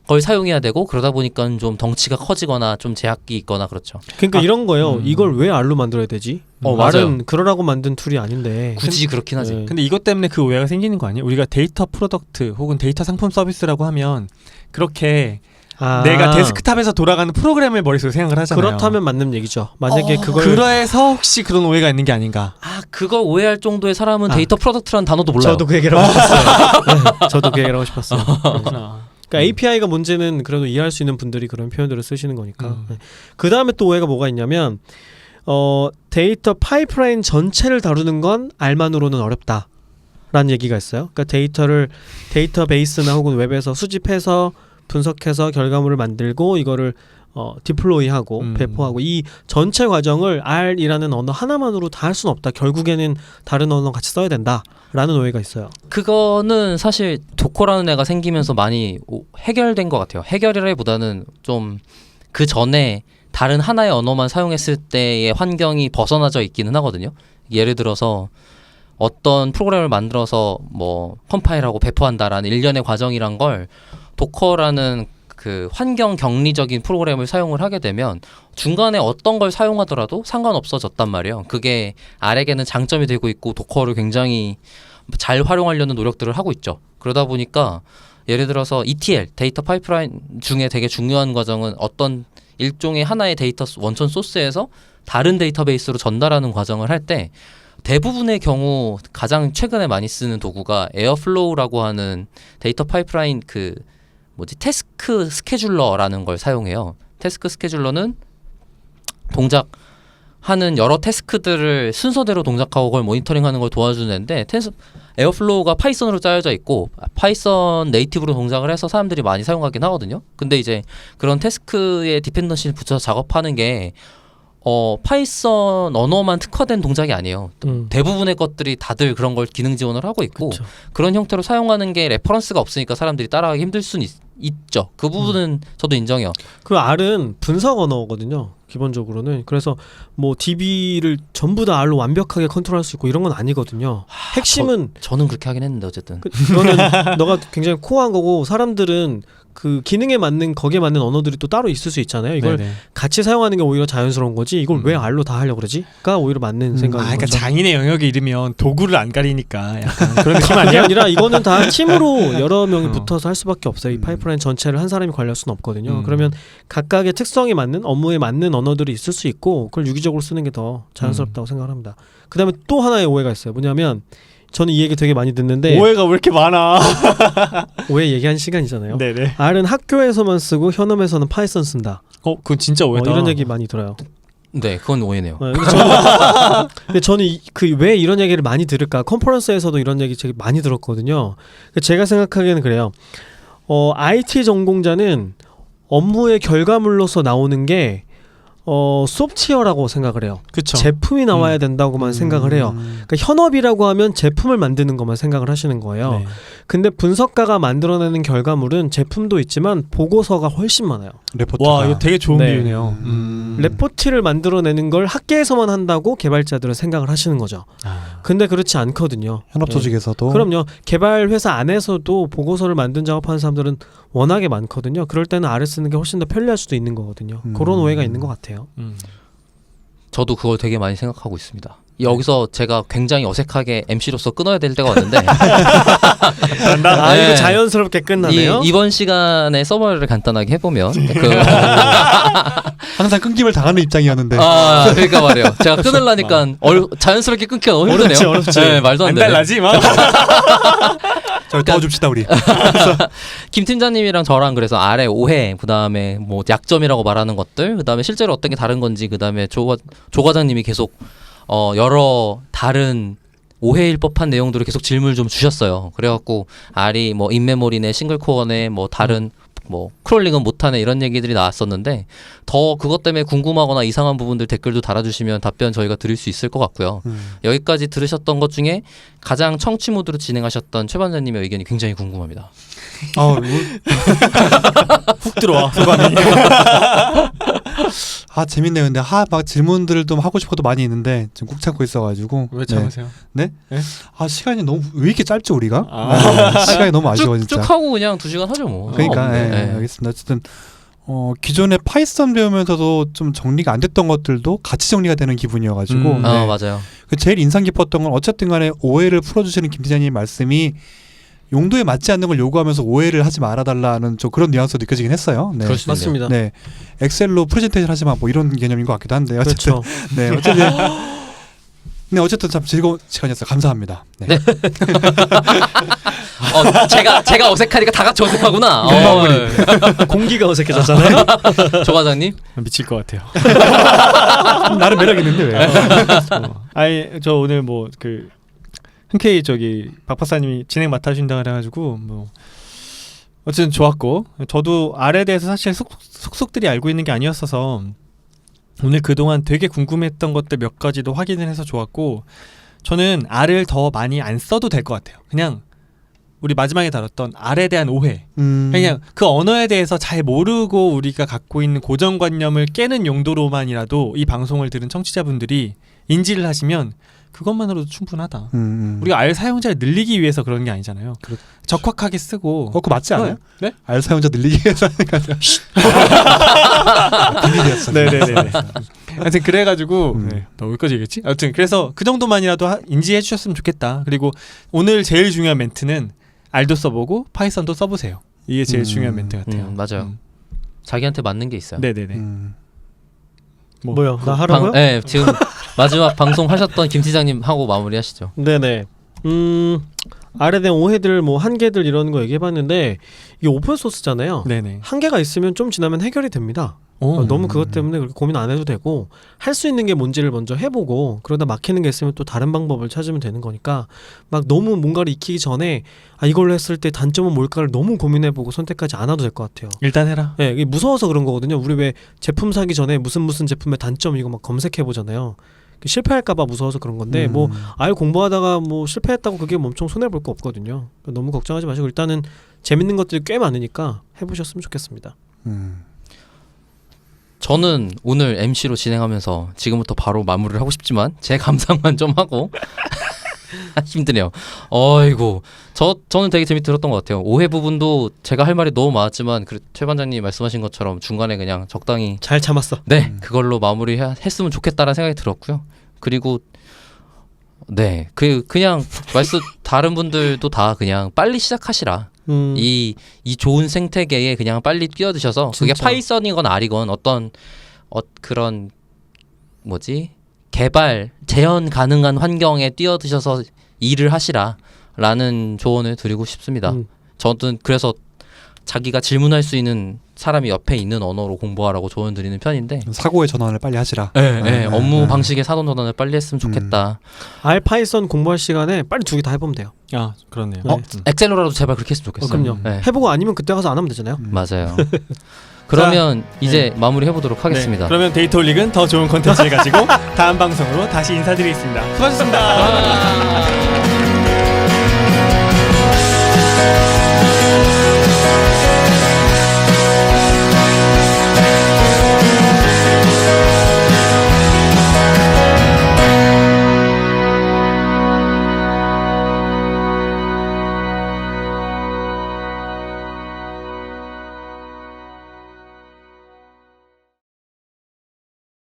[SPEAKER 4] 걸 사용해야 되고 그러다 보니까 좀 덩치가 커지거나 좀 제약이 있거나 그렇죠.
[SPEAKER 2] 그러니까 이런 거예요. 이걸 왜 R로 만들어야 되지?
[SPEAKER 4] 맞아요.
[SPEAKER 2] R은 그러라고 만든 툴이 아닌데.
[SPEAKER 4] 굳이 그렇긴 하지.
[SPEAKER 2] 네.
[SPEAKER 1] 근데 이것 때문에 그 오해가 생기는 거 아니에요? 우리가 데이터 프로덕트 혹은 데이터 상품 서비스라고 하면 그렇게 내가 데스크탑에서 돌아가는 프로그램을 머릿속에 생각을 하잖아요.
[SPEAKER 2] 그렇다면 맞는 얘기죠. 만약에 그걸
[SPEAKER 1] 그래서 혹시 그런 오해가 있는 게 아닌가?
[SPEAKER 4] 그걸 오해할 정도의 사람은 데이터 프로덕트라는 단어도 몰라요.
[SPEAKER 2] 저도 그 얘기를 하고 싶었어요. 네, 저도 그 얘기를 하고 싶었어요.
[SPEAKER 1] 그렇구나.
[SPEAKER 2] 그러니까 API가 문제는 그래도 이해할 수 있는 분들이 그런 표현들을 쓰시는 거니까. 네. 그 다음에 또 오해가 뭐가 있냐면 데이터 파이프라인 전체를 다루는 건 R만으로는 어렵다라는 얘기가 있어요. 그러니까 데이터를 데이터베이스나 혹은 웹에서 수집해서 분석해서 결과물을 만들고 이거를 디플로이하고 배포하고 이 전체 과정을 R이라는 언어 하나만으로 다 할 수는 없다. 결국에는 다른 언어 같이 써야 된다라는 오해가 있어요.
[SPEAKER 4] 그거는 사실 도커라는 애가 생기면서 많이 해결된 것 같아요. 해결이라기보다는 좀 그 전에 다른 하나의 언어만 사용했을 때의 환경이 벗어나져 있기는 하거든요. 예를 들어서 어떤 프로그램을 만들어서 뭐 컴파일하고 배포한다라는 일련의 과정이란 걸 도커라는 그 환경 격리적인 프로그램을 사용을 하게 되면 중간에 어떤 걸 사용하더라도 상관없어졌단 말이에요. 그게 R에게는 장점이 되고 있고 도커를 굉장히 잘 활용하려는 노력들을 하고 있죠. 그러다 보니까 예를 들어서 ETL, 데이터 파이프라인 중에 되게 중요한 과정은 어떤 일종의 하나의 데이터 원천 소스에서 다른 데이터베이스로 전달하는 과정을 할 때 대부분의 경우 가장 최근에 많이 쓰는 도구가 에어플로우라고 하는 데이터 파이프라인 태스크 스케줄러라는 걸 사용해요. 태스크 스케줄러는 동작하는 여러 태스크들을 순서대로 동작하고 그걸 모니터링하는 걸 도와주는 애인데 에어플로우가 파이썬으로 짜여져 있고 파이썬 네이티브로 동작을 해서 사람들이 많이 사용하긴 하거든요. 근데 이제 그런 태스크에 디펜던시를 붙여서 작업하는 게 파이썬 언어만 특화된 동작이 아니에요. 대부분의 것들이 다들 그런 걸 기능 지원을 하고 있고
[SPEAKER 2] 그쵸.
[SPEAKER 4] 그런 형태로 사용하는 게 레퍼런스가 없으니까 사람들이 따라가기 힘들 수는 있죠. 그 부분은 저도 인정해요.
[SPEAKER 2] 그 R은 분석 언어거든요. 기본적으로는. 그래서 뭐 DB를 전부 다 R로 완벽하게 컨트롤할 수 있고 이런 건 아니거든요. 핵심은
[SPEAKER 4] 저는 그렇게 하긴 했는데 어쨌든
[SPEAKER 2] 그거는 너가 굉장히 코어한 거고 사람들은 그 기능에 맞는 거기에 맞는 언어들이 또 따로 있을 수 있잖아요. 이걸
[SPEAKER 1] 네네.
[SPEAKER 2] 같이 사용하는 게 오히려 자연스러운 거지. 이걸 왜 R로 다 하려고 그러지?가 오히려 맞는 생각인
[SPEAKER 1] 그러니까
[SPEAKER 2] 거죠.
[SPEAKER 1] 장인의 영역에 이르면 도구를 안 가리니까 약간 그런 느낌
[SPEAKER 2] 그게
[SPEAKER 1] 아니야?
[SPEAKER 2] 아니라 이거는 다 팀으로 여러 명이
[SPEAKER 1] 어.
[SPEAKER 2] 붙어서 할 수밖에 없어요. 이 파이프라인 전체를 한 사람이 관리할 수는 없거든요.
[SPEAKER 1] 음.
[SPEAKER 2] 그러면 각각의 특성에 맞는 업무에 맞는 언어들이 있을 수 있고 그걸 유기적으로 쓰는 게 더 자연스럽다고 생각을 합니다. 그다음에 또 하나의 오해가 있어요. 뭐냐면 저는 이 얘기 되게 많이 듣는데
[SPEAKER 1] 오해가 왜 이렇게 많아?
[SPEAKER 2] 오해 얘기한 시간이잖아요.
[SPEAKER 1] 네네.
[SPEAKER 2] R은 학교에서만 쓰고 현업에서는 파이썬 쓴다.
[SPEAKER 1] 그건 진짜 오해다.
[SPEAKER 2] 이런 얘기 많이 들어요.
[SPEAKER 4] 네, 그건 오해네요.
[SPEAKER 2] 근데 저는 그 왜 이런 얘기를 많이 들을까? 컨퍼런스에서도 이런 얘기 되게 많이 들었거든요. 제가 생각하기에는 그래요. IT 전공자는 업무의 결과물로서 나오는 게 소프트웨어라고 생각을 해요.
[SPEAKER 1] 그쵸.
[SPEAKER 2] 제품이 나와야 된다고만 생각을 해요. 그러니까 현업이라고 하면 제품을 만드는 것만 생각을 하시는 거예요.
[SPEAKER 1] 네.
[SPEAKER 2] 근데 분석가가 만들어내는 결과물은 제품도 있지만 보고서가 훨씬 많아요.
[SPEAKER 3] 레포트가.
[SPEAKER 1] 와 이거 되게 좋은
[SPEAKER 2] 네.
[SPEAKER 1] 비유네요.
[SPEAKER 2] 레포트를 만들어내는 걸 학계에서만 한다고 개발자들은 생각을 하시는 거죠. 근데 그렇지 않거든요.
[SPEAKER 3] 현업
[SPEAKER 2] 예.
[SPEAKER 3] 조직에서도.
[SPEAKER 2] 그럼요. 개발 회사 안에서도 보고서를 만든 작업하는 사람들은 워낙에 많거든요. 그럴 때는 R을 쓰는 게 훨씬 더 편리할 수도 있는 거거든요. 그런 오해가 있는 것 같아요.
[SPEAKER 4] 저도 그걸 되게 많이 생각하고 있습니다. 여기서 제가 굉장히 어색하게 MC로서 끊어야 될 때가 왔는데
[SPEAKER 2] 아
[SPEAKER 4] 네.
[SPEAKER 2] 이거 자연스럽게 끝나네요.
[SPEAKER 4] 이번 시간에 서머리를 간단하게 해보면
[SPEAKER 3] 항상 끊김을 당하는 입장이었는데.
[SPEAKER 4] 그러니까 말이에요. 제가 끊으려니까 자연스럽게 끊기가 너무 힘드네요.
[SPEAKER 2] 어렵지.
[SPEAKER 4] 네, 말도 안
[SPEAKER 1] 안
[SPEAKER 4] 되네.
[SPEAKER 1] 달라지 막.
[SPEAKER 3] 저 도와줍시다 우리.
[SPEAKER 4] 김 팀장님이랑 저랑 그래서 아래 오해, 그 다음에 뭐 약점이라고 말하는 것들, 그 다음에 실제로 어떤 게 다른 건지, 그 다음에 조 과장님이 계속 여러 다른 오해일 법한 내용들을 계속 질문을 좀 주셨어요. 그래갖고 R이 뭐 인메모리네, 싱글코어네, 뭐 다른 뭐 크롤링은 못하네 이런 얘기들이 나왔었는데 더 그것 때문에 궁금하거나 이상한 부분들 댓글도 달아주시면 답변 저희가 드릴 수 있을 것 같고요. 여기까지 들으셨던 것 중에 가장 청취 모드로 진행하셨던 최 반장님의 의견이 굉장히 궁금합니다.
[SPEAKER 1] 훅 들어와 소감이.
[SPEAKER 3] 재밌네요. 근데 막 질문들을 좀 하고 싶어도 많이 있는데 지금 꾹 참고 있어가지고.
[SPEAKER 1] 왜 참으세요?
[SPEAKER 3] 네?
[SPEAKER 1] 네?
[SPEAKER 3] 시간이 너무 왜 이렇게 짧죠 우리가? 시간이 너무 아쉬워 진짜.
[SPEAKER 4] 쭉 하고 그냥 2시간 하죠 뭐.
[SPEAKER 3] 그러니까, 예.
[SPEAKER 4] 네.
[SPEAKER 3] 알겠습니다. 어쨌든 기존에 파이썬 배우면서도 좀 정리가 안 됐던 것들도 같이 정리가 되는 기분이어가지고
[SPEAKER 1] 네.
[SPEAKER 4] 맞아요.
[SPEAKER 3] 그 제일 인상 깊었던 건 어쨌든 간에 오해를 풀어주시는 김 팀장님 말씀이 용도에 맞지 않는 걸 요구하면서 오해를 하지 말아달라는 좀 그런 뉘앙스가 느껴지긴 했어요. 네.
[SPEAKER 4] 그럴 수 있네요.
[SPEAKER 2] 맞습니다.
[SPEAKER 3] 네, 엑셀로 프레젠테이션 하지 마 뭐 이런 개념인 것 같기도 한데 어쨌든
[SPEAKER 2] 그렇죠.
[SPEAKER 3] 네, 어쨌든 네, 어쨌든 참 즐거운 시간이었어요. 감사합니다. 네.
[SPEAKER 4] 네. 제가 어색하니까 다 같이 어색하구나.
[SPEAKER 2] 공기가 어색해졌잖아요.
[SPEAKER 4] 조 과장님.
[SPEAKER 1] 미칠 것 같아요.
[SPEAKER 3] 나름 매력 있는데 왜?
[SPEAKER 1] 아니 저 오늘 뭐 그 흔쾌히 저기 박 박사님이 진행 맡아주신다 그래가지고 뭐 어쨌든 좋았고 저도 R에 대해서 사실 속속들이 알고 있는 게 아니었어서 오늘 그동안 되게 궁금했던 것들 몇 가지도 확인을 해서 좋았고 저는 R을 더 많이 안 써도 될 것 같아요. 그냥 우리 마지막에 다뤘던 R에 대한 오해 그냥 그 언어에 대해서 잘 모르고 우리가 갖고 있는 고정관념을 깨는 용도로만이라도 이 방송을 들은 청취자분들이 인지를 하시면 그것만으로도 충분하다. 우리가 R 사용자를 늘리기 위해서 그런 게 아니잖아요. 적확하게 쓰고.
[SPEAKER 3] 그거 맞지 않아요?
[SPEAKER 1] 네?
[SPEAKER 3] R 사용자 늘리기 위해서 하는 거 아니야? 비밀이었어.
[SPEAKER 1] 네네네. 하여튼 그래가지고 너 여기까지 얘기했지? 아무튼 그래서 그 정도만이라도 인지해 주셨으면 좋겠다. 그리고 오늘 제일 중요한 멘트는 R도 써보고 파이썬도 써보세요. 이게 제일 중요한 멘트 같아요.
[SPEAKER 4] 맞아요. 자기한테 맞는 게 있어요.
[SPEAKER 1] 네네네.
[SPEAKER 2] 뭐요? 나 하라고요?
[SPEAKER 4] 네, 지금 마지막 방송 하셨던 김 팀장님 하고 마무리하시죠.
[SPEAKER 2] 네네. R에 대한 오해들 뭐 한계들 이런 거 얘기해봤는데 이게 오픈 소스잖아요.
[SPEAKER 1] 네네.
[SPEAKER 2] 한계가 있으면 좀 지나면 해결이 됩니다. 너무 그것 때문에 그렇게 고민 안 해도 되고 할 수 있는 게 뭔지를 먼저 해보고 그러다 막히는 게 있으면 또 다른 방법을 찾으면 되는 거니까 막 너무 뭔가를 익히기 전에 이걸로 했을 때 단점은 뭘까를 너무 고민해보고 선택하지 않아도 될 것 같아요.
[SPEAKER 1] 일단 해라.
[SPEAKER 2] 네, 이게 무서워서 그런 거거든요. 우리 왜 제품 사기 전에 무슨 제품의 단점 이거 막 검색해보잖아요. 실패할까봐 무서워서 그런 건데 뭐 아예 공부하다가 뭐 실패했다고 그게 엄청 손해볼 거 없거든요. 너무 걱정하지 마시고 일단은 재밌는 것들이 꽤 많으니까 해보셨으면 좋겠습니다.
[SPEAKER 4] 저는 오늘 MC로 진행하면서 지금부터 바로 마무리를 하고 싶지만 제 감상만 좀 하고 힘드네요. 어이구 저는 되게 재밌게 들었던 것 같아요. 오해 부분도 제가 할 말이 너무 많았지만 최 반장님 말씀하신 것처럼 중간에 그냥 적당히
[SPEAKER 2] 잘 참았어.
[SPEAKER 4] 네 그걸로 마무리했으면 좋겠다라는 생각이 들었고요. 그리고 네 그냥 다른 분들도 다 그냥 빨리 시작하시라. 이 좋은 생태계에 그냥 빨리 뛰어드셔서 그게
[SPEAKER 2] 진짜.
[SPEAKER 4] 파이썬이건 R이건 어떤 그런 개발 재현 가능한 환경에 뛰어드셔서 일을 하시라라는 조언을 드리고 싶습니다. 저는 그래서 자기가 질문할 수 있는 사람이 옆에 있는 언어로 공부하라고 조언 드리는 편인데
[SPEAKER 3] 사고의 전환을 빨리 하시라.
[SPEAKER 4] 업무 방식의 사전 전환을 빨리 했으면 좋겠다.
[SPEAKER 2] R 파이썬 공부할 시간에 빨리 두 개 다 해보면 돼요.
[SPEAKER 1] 아 그렇네요.
[SPEAKER 4] 엑셀로라도 제발 그렇게 했으면 좋겠어요.
[SPEAKER 2] 그럼요.
[SPEAKER 4] 네.
[SPEAKER 2] 해보고 아니면 그때 가서 안 하면 되잖아요.
[SPEAKER 4] 맞아요. 그러면 이제 마무리 해보도록 하겠습니다.
[SPEAKER 1] 네, 그러면 데이터 올릭은 더 좋은 콘텐츠를 가지고 다음 방송으로 다시 인사드리겠습니다. 수고하셨습니다.